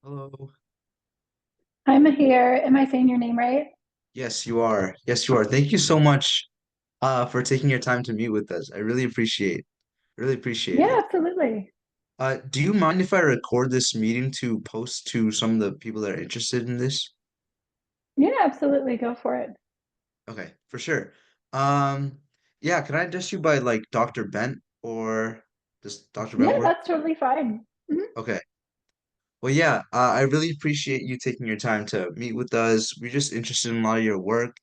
Hello. Hi, Mihir. Am I saying your name right? Yes, you are. Yes, you are. Thank you so much for taking your time to meet with us. I really appreciate Yeah, it. absolutely. Do you mind if I record this meeting to post to some of the people that are interested in this? Yeah, absolutely. Go for it. Okay, for sure. Um, yeah, can I address you by like Dr. Bent or does Dr. Bent Yeah, work? that's totally fine. Mhm. Okay. Well, yeah, I really appreciate you taking your time to meet with us. We're just interested in a lot of your work.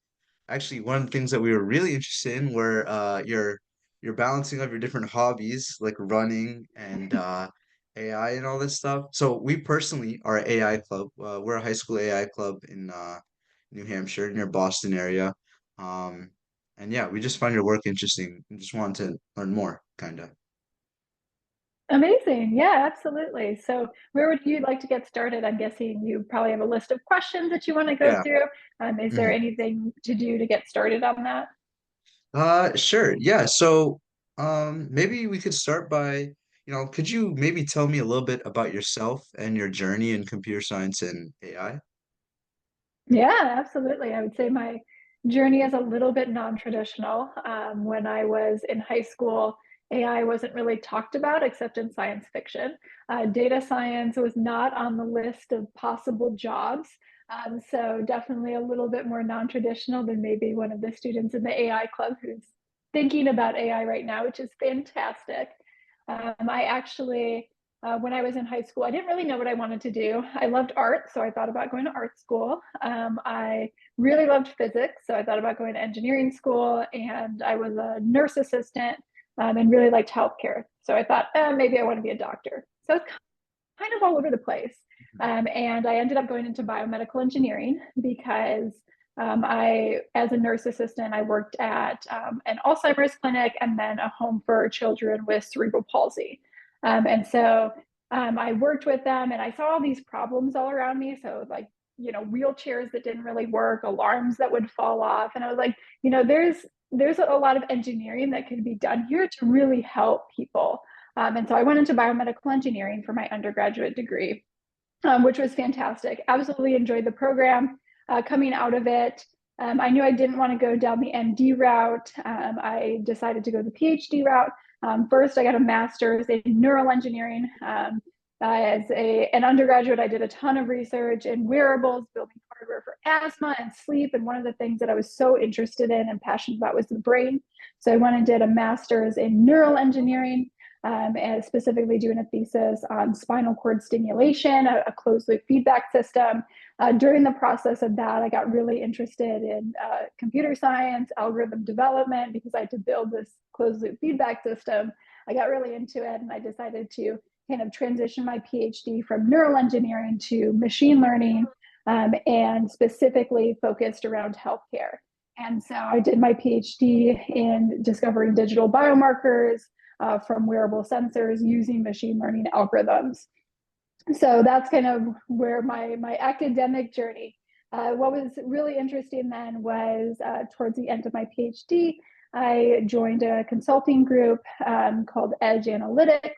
Actually, one of the things that we were really interested in were your balancing of your different hobbies, like running and AI and all this stuff. So we personally are an AI club. We're a high school AI club in New Hampshire, near Boston area. Um, and yeah, we just find your work interesting and just want to learn more, kind of. Amazing. Yeah, absolutely. So, where would you like to get started? I'm guessing you probably have a list of questions that you want to go Yeah. through. Is there Mhm. anything to do to get started on that? Sure. Yeah. So, maybe we could start by, could you maybe tell me a little bit about yourself and your journey in computer science and AI? Yeah, absolutely. I would say my journey is a little bit non-traditional. When I was in high school, AI wasn't really talked about except in science fiction. Data science was not on the list of possible jobs. So definitely a little bit more non-traditional than maybe one of the students in the AI club who's thinking about AI right now, which is fantastic. I actually when I was in high school, I didn't really know what I wanted to do. I loved art, so I thought about going to art school. I really loved physics, so I thought about going to engineering school, and I was a nurse assistant and really liked healthcare. So I thought maybe I want to be a doctor. So it's kind of all over the place. And I ended up going into biomedical engineering because as a nurse assistant, I worked at an Alzheimer's clinic and then a home for children with cerebral palsy. And so I worked with them and I saw all these problems all around me. So, like, wheelchairs that didn't really work, alarms that would fall off. And I was like, there's a lot of engineering that can be done here to really help people. And so I went into biomedical engineering for my undergraduate degree, which was fantastic. Absolutely enjoyed the program. Coming out of it, I knew I didn't want to go down the MD route. I decided to go the PhD route. First, I got a master's in neural engineering. As an undergraduate, I did a ton of research in wearables, building hardware for asthma and sleep. And one of the things that I was so interested in and passionate about was the brain. So I went and did a master's in neural engineering, and specifically doing a thesis on spinal cord stimulation, a closed loop feedback system. During the process of that, I got really interested in computer science, algorithm development, because I had to build this closed loop feedback system. I got really into it and I decided to kind of transition my PhD from neural engineering to machine learning, and specifically focused around healthcare. And so I did my PhD in discovering digital biomarkers from wearable sensors using machine learning algorithms. So that's kind of where my academic journey. What was really interesting then was towards the end of my PhD, I joined a consulting group called Edge Analytics,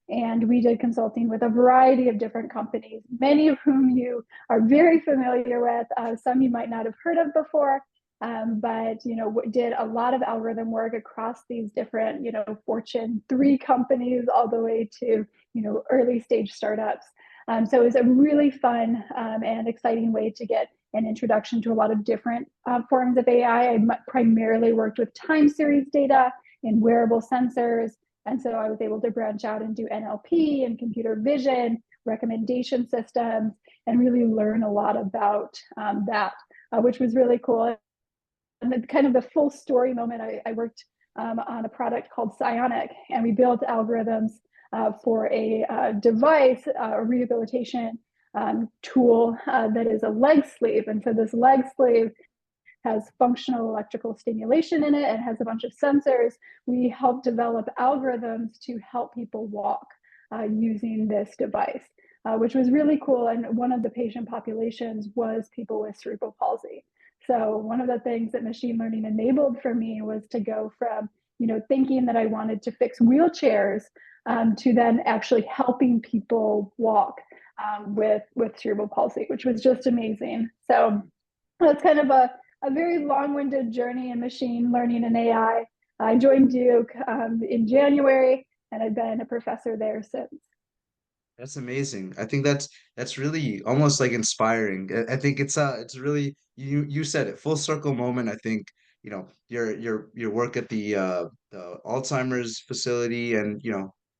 and we did consulting with a variety of different companies, many of whom you are very familiar with, some you might not have heard of before. But did a lot of algorithm work across these different, Fortune 3 companies all the way to early stage startups. So it was a really fun and exciting way to get an introduction to a lot of different forms of AI. I primarily worked with time series data and wearable sensors. And so I was able to branch out and do NLP and computer vision, recommendation systems, and really learn a lot about that, which was really cool. And the kind of the full story moment, I worked on a product called Psionic, and we built algorithms for a device, a rehabilitation tool that is a leg sleeve. And so this leg sleeve has functional electrical stimulation in it and has a bunch of sensors. We help develop algorithms to help people walk using this device, which was really cool. And one of the patient populations was people with cerebral palsy. So one of the things that machine learning enabled for me was to go from, thinking that I wanted to fix wheelchairs to then actually helping people walk. with cerebral palsy, which was just amazing. So it's kind of a very long-winded journey in machine learning and AI. I joined Duke in January, and I've been a professor there since. That's amazing. I think that's really almost like inspiring. I think it's really you said it, full circle moment. I think, your work at the Alzheimer's facility and,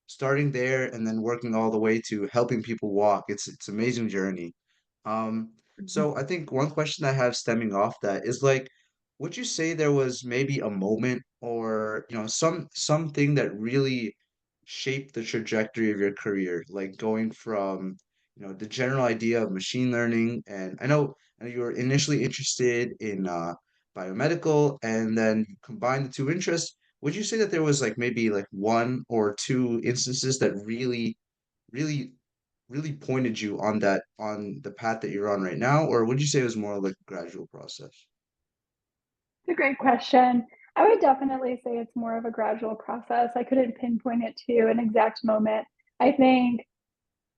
starting there and then working all the way to helping people walk. It's amazing journey. Um, so I think one question I have stemming off that is like, would you say there was maybe a moment or, something that really shape the trajectory of your career, like going from, the general idea of machine learning, and I know you were initially interested in biomedical, and then you combined the two interests. Would you say that there was like maybe like one or two instances that really, really pointed you on the path that you're on right now, or would you say it was more like a gradual process? It's a great question. I would definitely say it's more of a gradual process. I couldn't pinpoint it to an exact moment. I think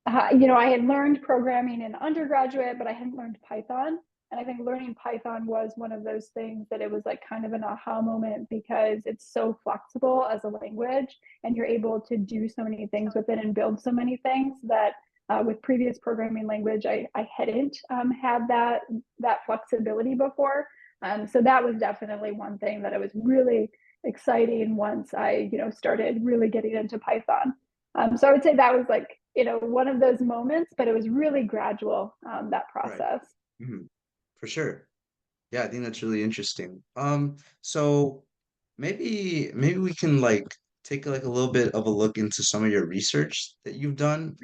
I had learned programming in undergraduate, but I hadn't learned Python. And I think learning Python was one of those things that it was like kind of an aha moment because it's so flexible as a language and you're able to do so many things with it and build so many things that with previous programming language, I hadn't had that flexibility before. So that was definitely one thing that it was really exciting once I, started really getting into Python. So I would say that was like, one of those moments, but it was really gradual, that Right. process. Mhm. For sure. Yeah, I think that's really interesting. So maybe we can like take like a little bit of a look into some of your research that you've done.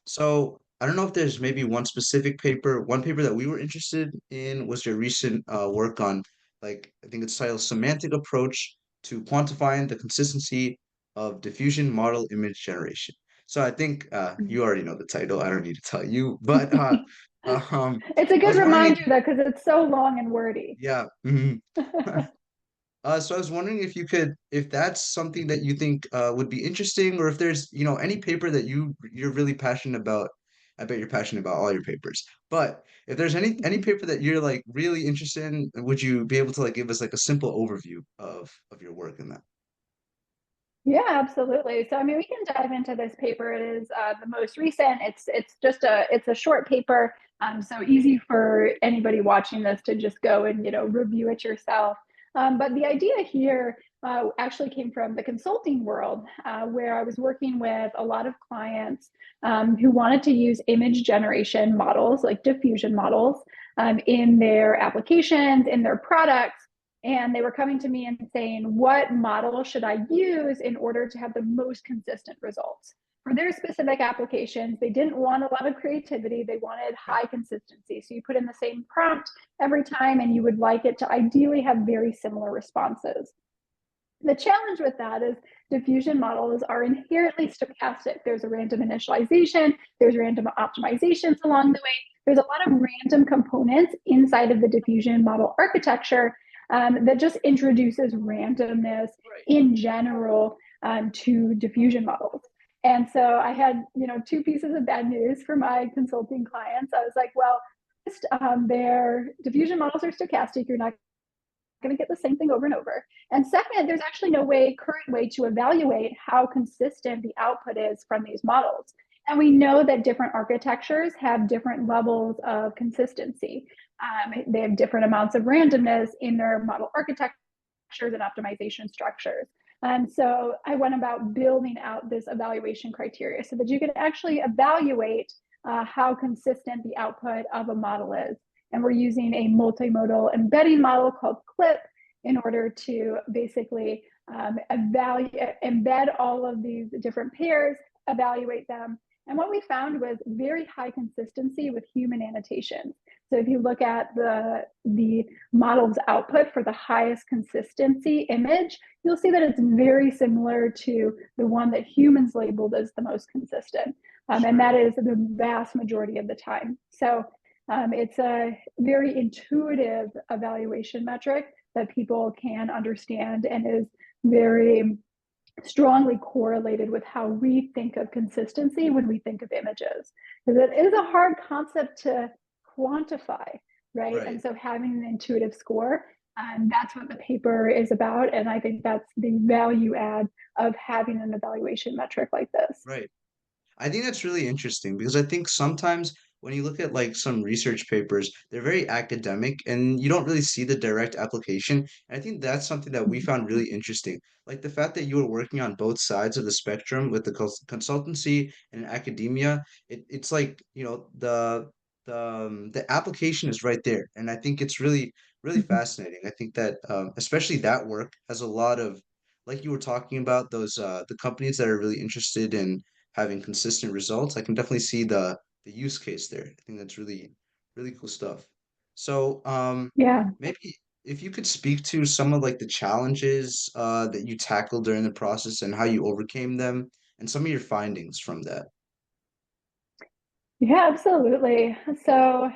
So I don't know if there's maybe one paper that we were interested in was your recent work on, like, I think it's titled Semantic Approach to Quantifying the Consistency of Diffusion Model Image Generation. So I think you already know the title. I don't need to tell you, but um It's a I good was wondering if reminder though, because it's so long and wordy. yeah. Mhm. So I was wondering if that's something that you think would be interesting, or if there's, any paper that you're really passionate about. I bet you're passionate about all your papers. But if there's any paper that you're like really interested in, would you be able to like give us like a simple overview of your work in that? Yeah, absolutely. So, I mean, we can dive into this paper. It is the most recent. It's a short paper, so easy for anybody watching this to just go and review it yourself. But the idea here actually came from the consulting world, where I was working with a lot of clients who wanted to use image generation models, like diffusion models, in their applications, in their products. And they were coming to me and saying, what model should I use in order to have the most consistent results? For their specific applications, they didn't want a lot of creativity. They wanted Yeah, high consistency. So you put in the same prompt every time, and you would like it to ideally have very similar responses. The challenge with that is diffusion models are inherently stochastic. There's a random initialization, there's random optimizations along the way. There's a lot of random components inside of the diffusion model architecture that just introduces randomness in general to diffusion models. And so I had, two pieces of bad news for my consulting clients. I was like, well, their diffusion models are stochastic. You're not going to get the same thing over and over. And second, there's actually no current way to evaluate how consistent the output is from these models. And we know that different architectures have different levels of consistency. They have different amounts of randomness in their model architectures and optimization structures. And so I went about building out this evaluation criteria so that you can actually evaluate how consistent the output of a model is. And we're using a multimodal embedding model called CLIP in order to basically embed all of these different pairs, evaluate them. And what we found was very high consistency with human annotations. So if you look at the model's output for the highest consistency image, you'll see that it's very similar to the one that humans labeled as the most consistent. And sure. that is the vast majority of the time. So it's a very intuitive evaluation metric that people can understand and is very strongly correlated with how we think of consistency when we think of images. Because it is a hard concept to quantify, right? And Right. so having an intuitive score, that's what the paper is about. And I think that's the value add of having an evaluation metric like this. Right. I think that's really interesting because I think sometimes when you look at like some research papers, they're very academic and you don't really see the direct application. And I think that's something that we found really interesting. Like the fact that you were working on both sides of the spectrum with the consultancy and academia, it's like, the application is right there. And I think it's really Mhm. fascinating. I think that especially that work has a lot of, like you were talking about, those the companies that are really interested in having consistent results. I can definitely see the use case there. I think that's really cool stuff. So, Yeah. maybe if you could speak to some of like the challenges that you tackled during the process and how you overcame them and some of your findings from that. Yeah, absolutely. So,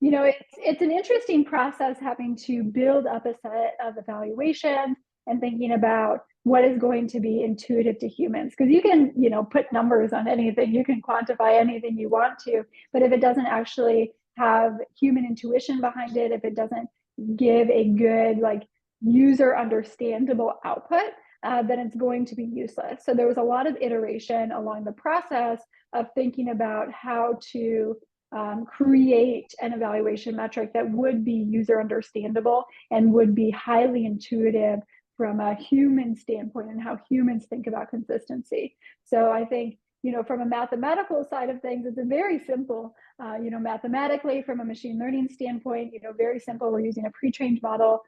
it's an interesting process having to build up a set of evaluations and thinking about what is going to be intuitive to humans. Because you can, put numbers on anything, you can quantify anything you want to, but if it doesn't actually have human intuition behind it, if it doesn't give a good, like, user understandable output, then it's going to be useless. So there was a lot of iteration along the process of thinking about how to create an evaluation metric that would be user understandable and would be highly intuitive from a human standpoint and how humans think about consistency. So I think, from a mathematical side of things, it's a very simple, mathematically from a machine learning standpoint, very simple. We're using a pre-trained model.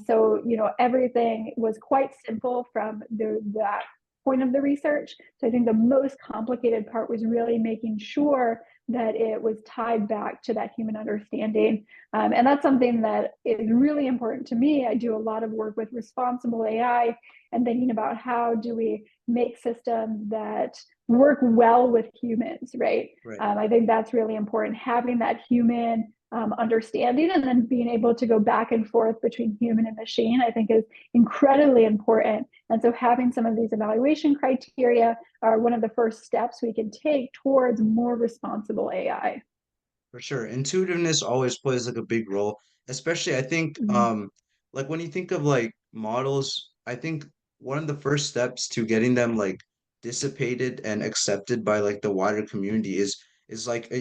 So, everything was quite simple from that point of the research. So I think the most complicated part was really making sure that it was tied back to that human understanding. And that's something that is really important to me. I do a lot of work with responsible AI and thinking about how do we make systems that work well with humans, right? Right. I think that's really important, having that human understanding and then being able to go back and forth between human and machine, I think is incredibly important. And so having some of these evaluation criteria are one of the first steps we can take towards more responsible AI. For sure. Intuitiveness always plays like a big role, especially I think Mhm. like when you think of like models, I think one of the first steps to getting them like dissipated and accepted by like the wider community is like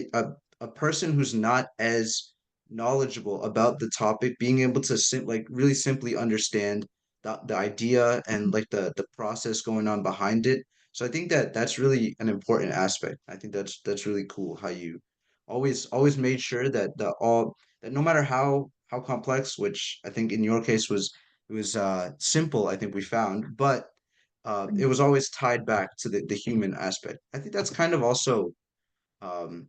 a person who's not as knowledgeable about the topic being able to like really simply understand the idea and like the process going on behind it. So I think that that's really an important aspect. I think that's really cool how you always made sure that that no matter how complex, which I think in your case was simple, I think we found, but it was always tied back to the human aspect. I think that's kind of also um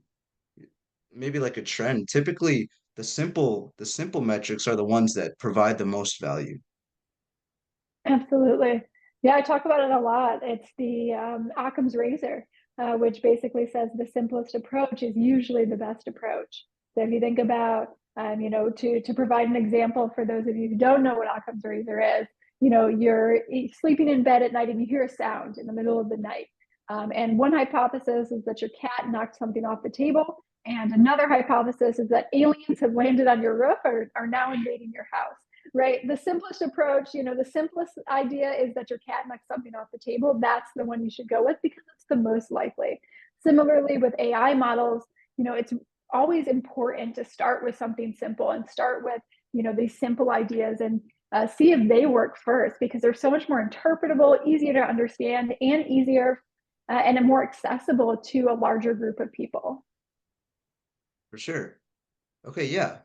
maybe like a trend. Typically the simple metrics are the ones that provide the most value. Absolutely. Yeah, I talk about it a lot. It's the Occam's razor, which basically says the simplest approach is usually the best approach. So if you think about, to provide an example for those of you who don't know what Occam's razor is, you're sleeping in bed at night and you hear a sound in the middle of the night. And one hypothesis is that your cat knocked something off the table. And another hypothesis is that aliens have landed on your roof or are now invading your house, right? The simplest approach, the simplest idea is that your cat knocks something off the table. That's the one you should go with because it's the most likely. Similarly, with AI models, it's always important to start with something simple and start with, these simple ideas and see if they work first because they're so much more interpretable, easier to understand, and easier and more accessible to a larger group of people. For sure. Okay, yeah.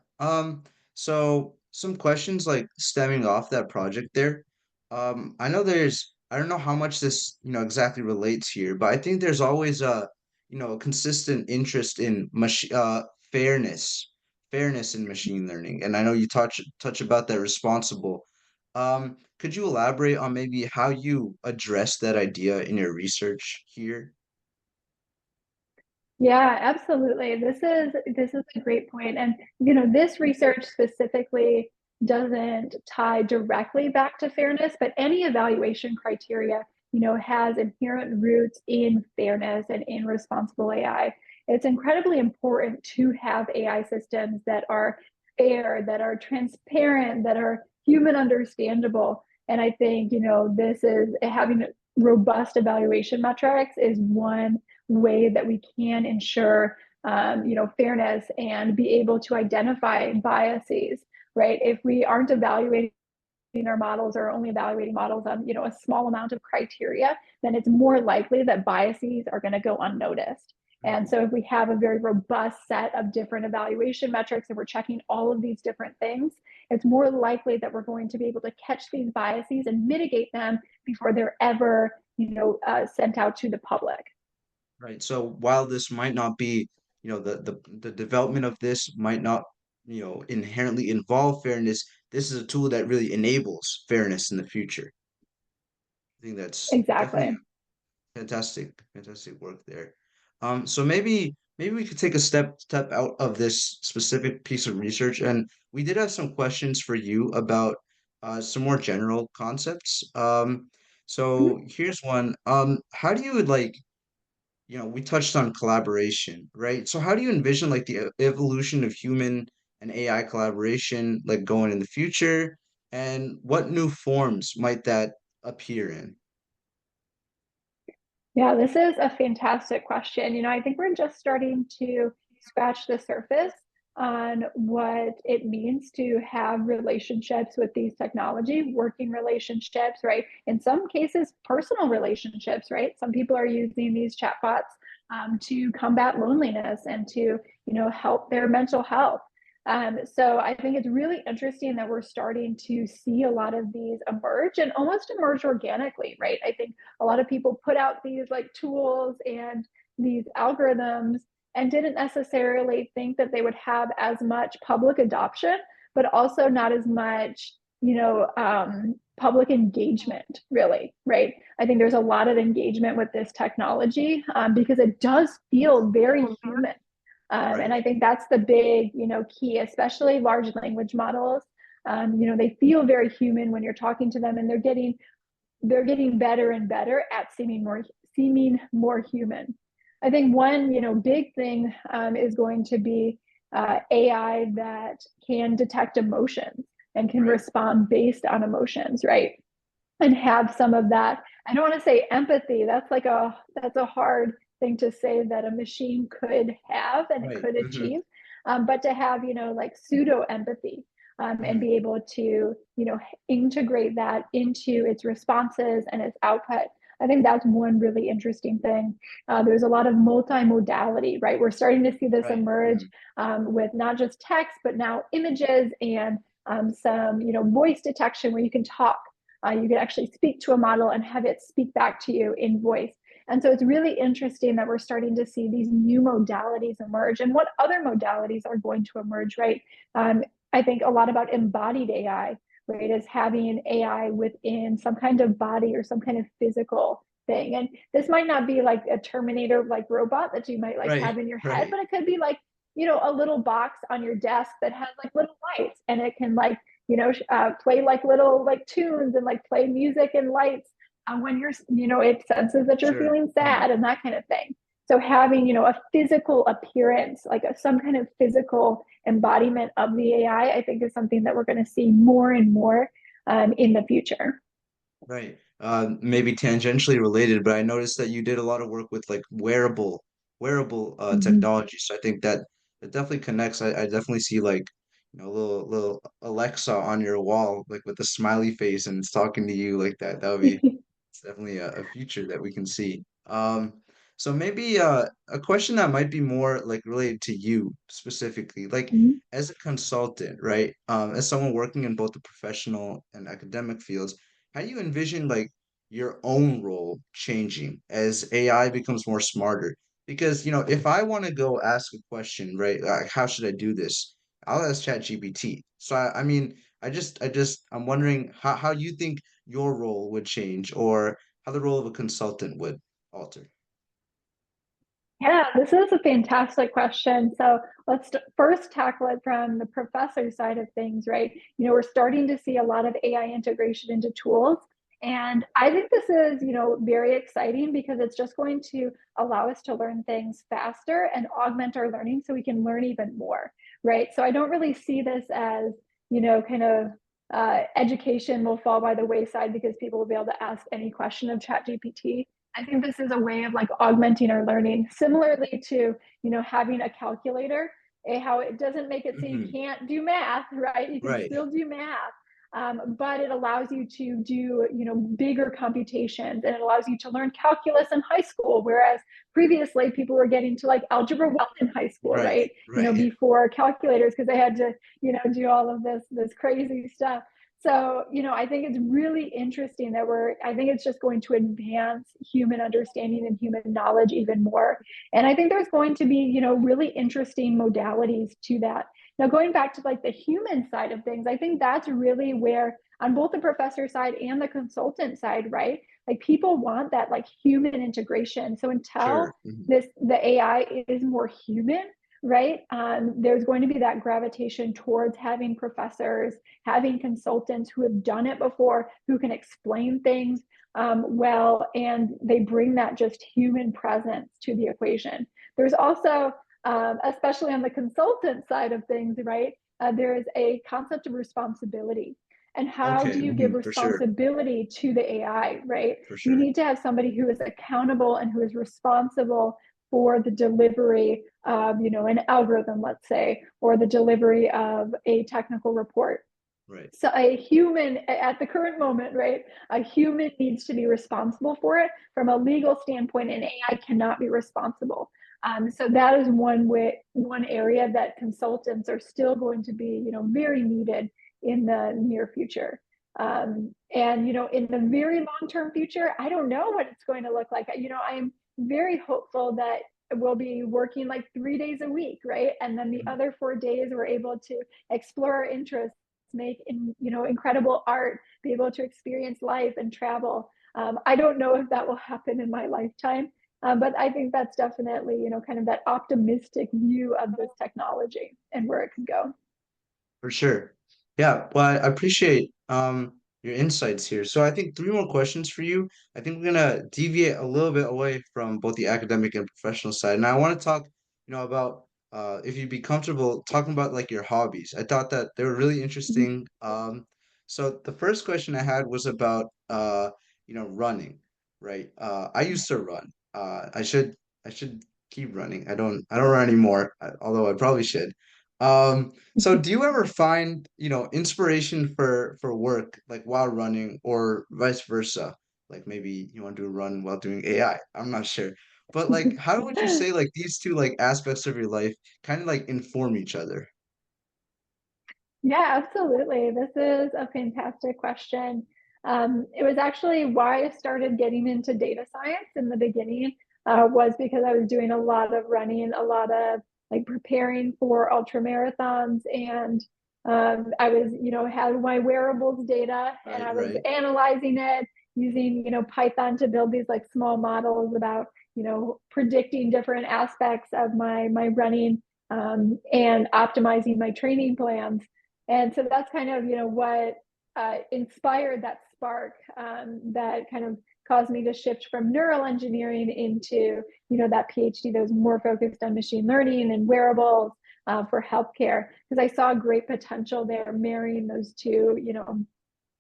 So some questions like stemming off that project there. I know I don't know how much this, exactly relates here, but I think there's always a consistent interest in fairness, fairness in machine learning. And I know you touch about that responsible. Could you elaborate on maybe how you address that idea in your research here? Yeah, absolutely. This is a great point. And this research specifically doesn't tie directly back to fairness, but any evaluation criteria, has inherent roots in fairness and in responsible AI. It's incredibly important to have AI systems that are fair, that are transparent, that are human understandable. And I think, this is having robust evaluation metrics is one way that we can ensure fairness and be able to identify biases, right? If we aren't evaluating our models or only evaluating models on, a small amount of criteria, then it's more likely that biases are going to go unnoticed. And Mhm. so if we have a very robust set of different evaluation metrics and we're checking all of these different things, it's more likely that we're going to be able to catch these biases and mitigate them before they're ever, sent out to the public. Right. So while this might not be, the development of this might not, inherently involve fairness, this is a tool that really enables fairness in the future. I think that's definitely Exactly. fantastic, fantastic work there. So maybe we could take a step out of this specific piece of research, and we did have some questions for you about some more general concepts. Mhm. So here's one. How do you like, we touched on collaboration, right? So how do you envision like the evolution of human and AI collaboration like going in the future, and what new forms might that appear in? Yeah, this is a fantastic question. I think we're just starting to scratch the surface on what it means to have relationships with these technology, working relationships, right? In some cases, personal relationships, right? Some people are using these chatbots to combat loneliness and to, help their mental health. So I think it's really interesting that we're starting to see a lot of these emerge and almost emerge organically, right? I think a lot of people put out these like tools and these algorithms and didn't necessarily think that they would have as much public adoption, but also not as much, public engagement, really, right? I think there's a lot of engagement with this technology because it does feel very human. And Right. I think that's the big, key, especially large language models. They feel very human when you're talking to them, and they're getting better and better at seeming more human. I think one big thing is going to be AI that can detect emotions and can Right. respond based on emotions, right? And have some of that. I don't want to say empathy. That's a hard thing to say that a machine could have and it Right. could achieve. But to have like pseudo empathy and Hmm. be able to integrate that into its responses and its output. I think that's one really interesting thing. There's a lot of multimodality, right? We're starting to see this Right. emerge with not just text, but now images and some, voice detection where you can talk, you can actually speak to a model and have it speak back to you in voice. And so it's really interesting that we're starting to see these new modalities emerge and what other modalities are going to emerge, right? I think a lot about embodied AI, right? Is having AI within some kind of body or some kind of physical thing. And this might not be like a Terminator like robot that you might like Right. have in your head, Right. but it could be like, a little box on your desk that has like little lights and it can like play like little like tunes and like play music and lights when it senses that you're Sure. feeling Mhm. sad and that kind of thing. So having, a physical appearance, like some kind of physical embodiment of the AI, I think is something that we're going to see more and more in the future. Right. Maybe tangentially related, but I noticed that you did a lot of work with like wearable Mhm. technology. So I think that it definitely connects. I definitely see like, little Alexa on your wall, like with a smiley face and it's talking to you like that. That would be It's definitely a future that we can see. So maybe a question that might be more like related to you specifically, like as a consultant, right? As someone working in both the professional and academic fields, how do you envision like your own role changing as AI becomes more smarter? Because, if I want to go ask a question, right, like how should I do this? I'll ask ChatGPT. So I mean, I'm wondering how you think your role would change or how the role of a consultant would alter. Yeah, this is a fantastic question. So let's first tackle it from the professor side of things, right? We're starting to see a lot of AI integration into tools. And I think this is, very exciting because it's just going to allow us to learn things faster and augment our learning so we can learn even more, right? So I don't really see this as, kind of education will fall by the wayside because people will be able to ask any question of ChatGPT. I think this is a way of like augmenting our learning, similarly to, having a calculator, how it doesn't make it so you Hmm. can't do math, right? You can Right, still do math, but it allows you to do, bigger computations, and it allows you to learn calculus in high school, whereas previously people were getting to like algebra 1 in high school, right, right? right. Before calculators, because they had to, do all of this crazy stuff. So, I think it's really interesting that I think it's just going to advance human understanding and human knowledge even more. And I think there's going to be, really interesting modalities to that. Now, going back to like the human side of things, I think that's really where, on both the professor side and the consultant side, right? Like people want that like human integration. So until Sure. Mhm. the AI is more human, right? There's going to be that gravitation towards having professors, having consultants who have done it before, who can explain things well, and they bring that just human presence to the equation. There's also, especially on the consultant side of things, right? There is a concept of responsibility. And how do Okay, you give for sure, responsibility to the AI, right? for You sure. need to have somebody who is accountable and who is responsible for the delivery of, an algorithm, let's say, or the delivery of a technical report. Right. So a human at the current moment, right? A human needs to be responsible for it from a legal standpoint, and AI cannot be responsible. So that is one area that consultants are still going to be, very needed in the near future. And in the very long term future, I don't know what it's going to look like. I am very hopeful that we'll be working like 3 days a week, right? And then the Mhm. other 4 days we're able to explore our interests, make incredible art, be able to experience life and travel. I don't know if that will happen in my lifetime, but I think that's definitely kind of that optimistic view of this technology and where it could go. For sure. Yeah, well, I appreciate your insights here. So I think three more questions for you. I think we're gonna deviate a little bit away from both the academic and professional side. And I want to talk, about if you'd be comfortable talking about like your hobbies. I thought that they were really interesting. So the first question I had was about running, right? I used to run. I should keep running. I don't run anymore, although I probably should. So do you ever find, inspiration for work like while running or vice versa? Like maybe you want to do a run while doing AI. I'm not sure. But like how would you say like these two like aspects of your life kind of like inform each other? Yeah, absolutely. This is a fantastic question. It was actually why I started getting into data science in the beginning, was because I was doing a lot of running, a lot of like preparing for ultra marathons, and I was, had my wearables data, and Right, I was right. analyzing it using, Python to build these like small models about, predicting different aspects of my running, and optimizing my training plans. And so that's kind of, what inspired that spark, that kind of caused me to shift from neural engineering into, that PhD that was more focused on machine learning and wearables, for healthcare, because I saw great potential there, marrying those two,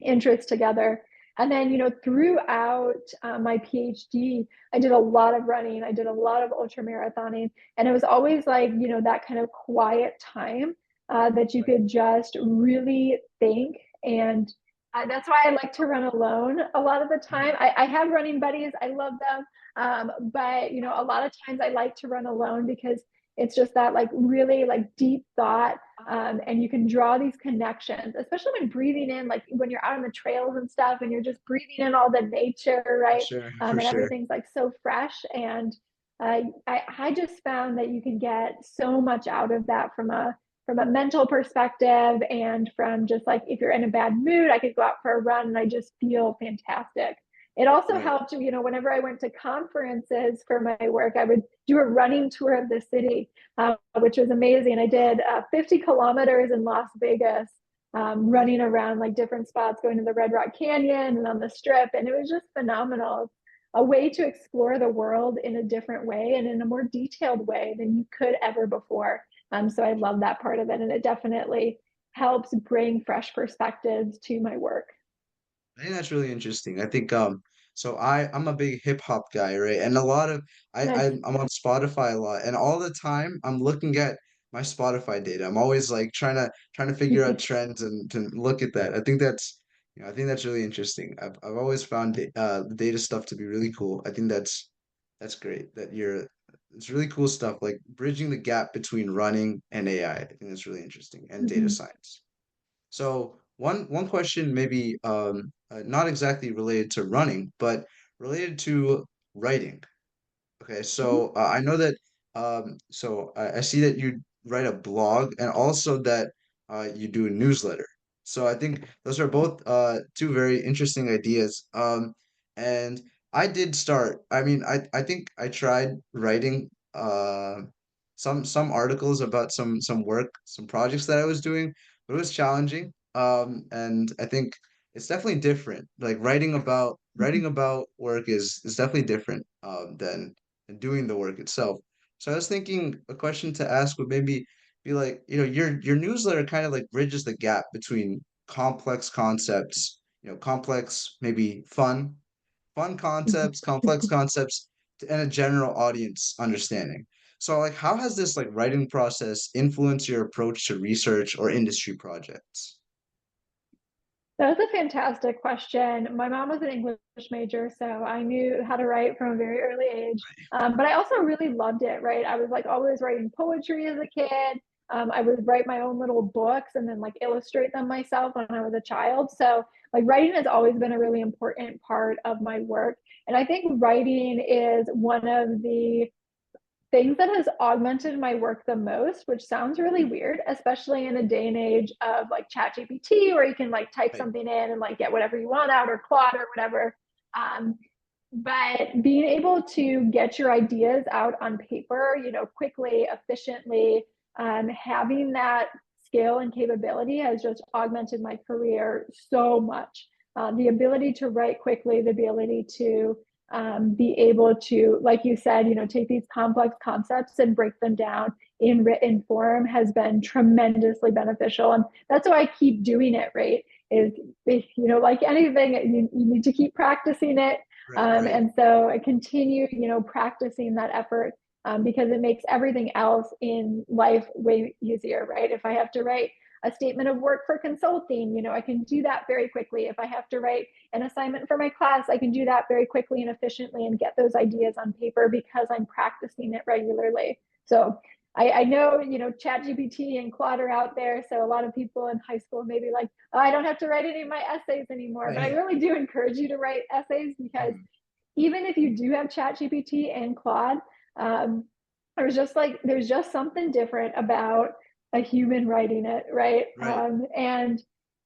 interests together. And then, throughout my PhD, I did a lot of running, I did a lot of ultra marathoning, and it was always like, that kind of quiet time, that you could just really think. And that's why I like to run alone a lot of the time. Mhm. I have running buddies, I love them. But, a lot of times I like to run alone because it's just that like really like deep thought, and you can draw these connections, especially when breathing in, like when you're out on the trails and stuff, and you're just breathing in all the nature, For right? sure, for And sure. everything's like so fresh. And I just found that you can get so much out of that from a mental perspective, and from just like if you're in a bad mood, I could go out for a run and I just feel fantastic. it also Right. helped, whenever I went to conferences for my work, I would do a running tour of the city, which was amazing. I did 50 kilometers in Las Vegas, running around like different spots, going to the Red Rock Canyon and on the Strip. And it was just phenomenal. A way to explore the world in a different way and in a more detailed way than you could ever before. So I love that part of it. And it definitely helps bring fresh perspectives to my work. I think that's really interesting. I think so I'm a big hip hop guy, right? And a lot of Nice. I'm on Spotify a lot, and all the time I'm looking at my Spotify data. I'm always like trying to figure out trends and to look at that. I think that's I think that's really interesting. I've always found the data stuff to be really cool. I think that's great that it's really cool stuff like bridging the gap between running and AI. I think that's really interesting and data Mhm. science. So one question maybe not exactly related to running, but related to writing. Okay, Mhm. so I know that I see that you write a blog and also that you do a newsletter. So I think those are both two very interesting ideas. And I did start. I mean, I think I tried writing some articles about some work, some projects that I was doing, but it was challenging. And I think it's definitely different. Like writing Mhm. about work is definitely different than and doing the work itself. So I was thinking a question to ask would maybe be like, your newsletter kind of like bridges the gap between complex concepts, complex, maybe fun concepts, complex concepts, and a general audience understanding. So like how has this like writing process influenced your approach to research or industry projects? That's a fantastic question. My mom was an English major, so I knew how to write from a very early age. But I also really loved it, right? I was like always writing poetry as a kid. I would write my own little books and then like illustrate them myself when I was a child. So like writing has always been a really important part of my work. And I think writing is one of the things that has augmented my work the most, which sounds really weird, especially in a day and age of like ChatGPT, where you can like type Right, something in and like get whatever you want out, or Claude or whatever. Um, but being able to get your ideas out on paper, quickly, efficiently, having that skill and capability has just augmented my career so much. The ability to write quickly, the ability to be able to, like you said, take these complex concepts and break them down in written form has been tremendously beneficial. And that's why I keep doing it, right? Is, like anything, you need to keep practicing it. right. And so I continue, practicing that effort, because it makes everything else in life way easier, right? If I have to write a statement of work for consulting, I can do that very quickly. If I have to write an assignment for my class, I can do that very quickly and efficiently and get those ideas on paper because I'm practicing it regularly. So I know, ChatGPT and Claude are out there. So a lot of people in high school may be like, oh, I don't have to write any of my essays anymore. But I Right. really do encourage you to write essays, because Mhm. even if you do have ChatGPT and Claude, um, there's just something different about a human writing it, right? Right. And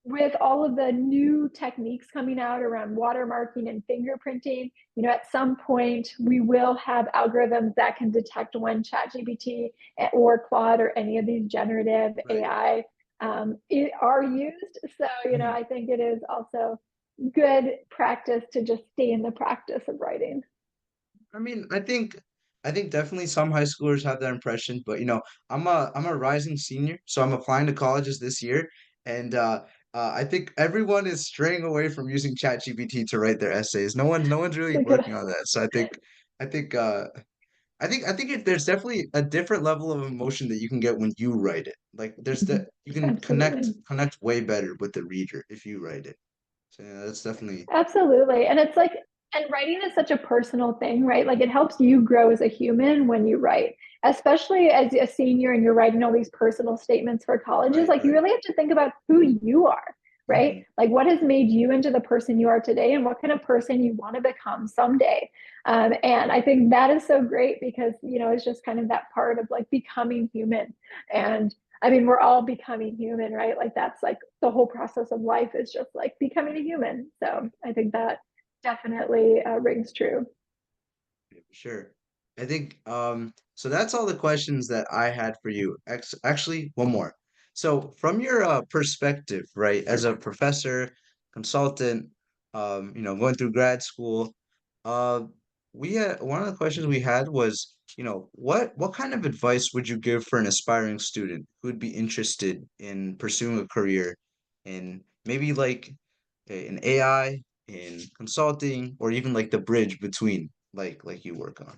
with all of the new techniques coming out around watermarking and fingerprinting, at some point we will have algorithms that can detect when ChatGPT or Claude or any of these generative Right. AI are used. So, Mhm. I think it is also good practice to just stay in the practice of writing. I mean, I think definitely some high schoolers have that impression, but I'm a rising senior, so I'm applying to colleges this year, and I think everyone is straying away from using ChatGPT to write their essays. No one's really Look at working on that. So I think there's definitely a different level of emotion that you can get when you write it. Like you can connect absolutely. connect way better with the reader if you write it. So yeah, that's definitely Absolutely. And it's like, and writing is such a personal thing, right? Like it helps you grow as a human when you write, especially as a senior and you're writing all these personal statements for colleges. right, Like you right. really have to think about who you are, right? Hmm. Like what has made you into the person you are today and what kind of person you want to become someday. And I think that is so great because, it's just kind of that part of like becoming human. And I mean, we're all becoming human, right? Like that's like the whole process of life is just like becoming a human. So I think that definitely rings true. Yeah, for sure. I think so that's all the questions that I had for you. Actually, one more. So from your perspective, right, as a professor, consultant, going through grad school, uh we had one of the questions we had was, what kind of advice would you give for an aspiring student who would be interested in pursuing a career in maybe like in AI, in consulting, or even like the bridge between like you work on.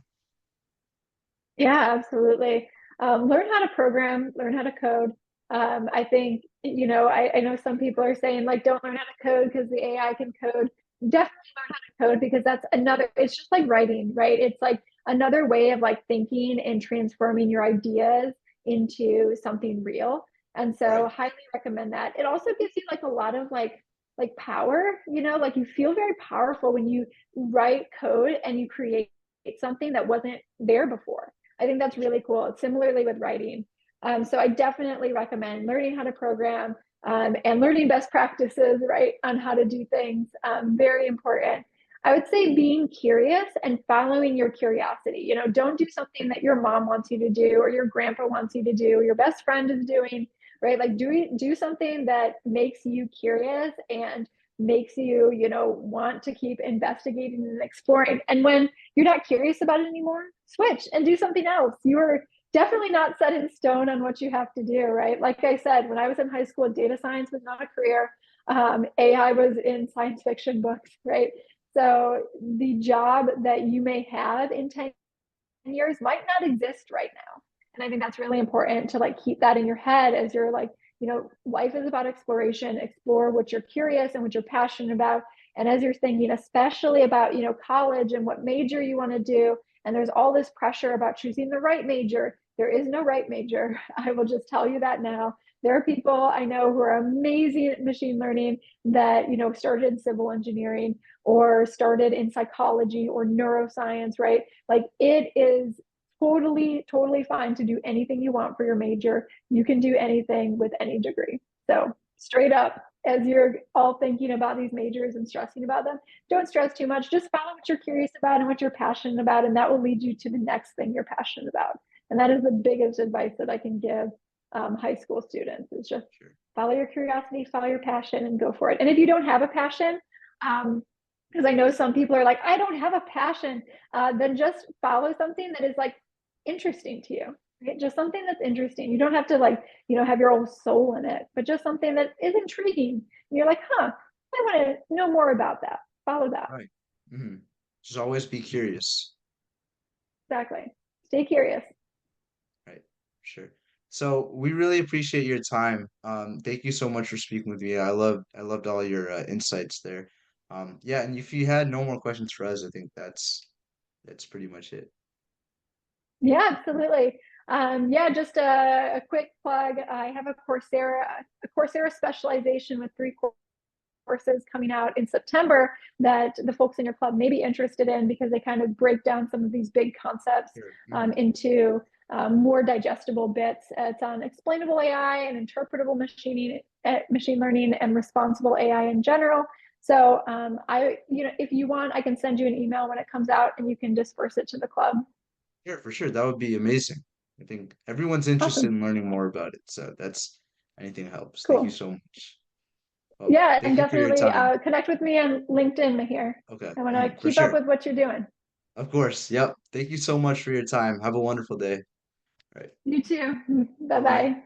Yeah, absolutely. Learn how to program, learn how to code. I think, I know some people are saying like, don't learn how to code because the AI can code. Definitely learn how to code because that's another, it's just like writing, right? It's like another way of like thinking and transforming your ideas into something real. And so Right. highly recommend that. It also gives you like a lot of like power, like you feel very powerful when you write code and you create something that wasn't there before. I think that's really cool. Similarly with writing. So I definitely recommend learning how to program and learning best practices, right, on how to do things. Very important. I would say being curious and following your curiosity. Don't do something that your mom wants you to do or your grandpa wants you to do or your best friend is doing, right? Like do something that makes you curious and makes you, want to keep investigating and exploring. And when you're not curious about it anymore, switch and do something else. You're definitely not set in stone on what you have to do, right? Like I said, when I was in high school, data science was not a career. AI was in science fiction books, right? So the job that you may have in 10 years might not exist right now. And I think that's really important to like keep that in your head as you're like, life is about exploration, explore what you're curious and what you're passionate about. And as you're thinking, especially about, college and what major you want to do, and there's all this pressure about choosing the right major. There is no right major. I will just tell you that now. There are people I know who are amazing at machine learning that, started in civil engineering or started in psychology or neuroscience, right? Like it is totally fine to do anything you want for your major. You can do anything with any degree. So straight up, as you're all thinking about these majors and stressing about them, don't stress too much. Just follow what you're curious about and what you're passionate about, and that will lead you to the next thing you're passionate about. And that is the biggest advice that I can give high school students is just Sure. follow your curiosity, follow your passion, and go for it. And if you don't have a passion, because I know some people are like, I don't have a passion, then just follow something that is like interesting to you. Right? Just something that's interesting. You don't have to like, have your whole soul in it, but just something that is intriguing. And you're like, huh, I want to know more about that. Follow that. Right. Just always be curious. Exactly. Stay curious. Right. Sure. So we really appreciate your time. Thank you so much for speaking with me. I loved all your insights there. Yeah, and if you had no more questions for us, I think that's pretty much it. Yeah, absolutely. Yeah, just a quick plug. I have a Coursera specialization with three courses coming out in September that the folks in your club may be interested in because they kind of break down some of these big concepts Sure. into more digestible bits. It's on explainable AI and interpretable machine learning, and responsible AI in general. So if you want, I can send you an email when it comes out, and you can disperse it to the club. Yeah, for sure. That would be amazing. I think everyone's interested Awesome, in learning more about it. So that's anything helps. Thank you cool. so much. Well, Yeah, thank and you for your definitely time. connect with me on LinkedIn, Mihir. Okay. I want to For keep up sure. with what you're doing. Of course. Yep. Thank you so much for your time. Have a wonderful day. All right. You too. Bye Bye-bye. bye.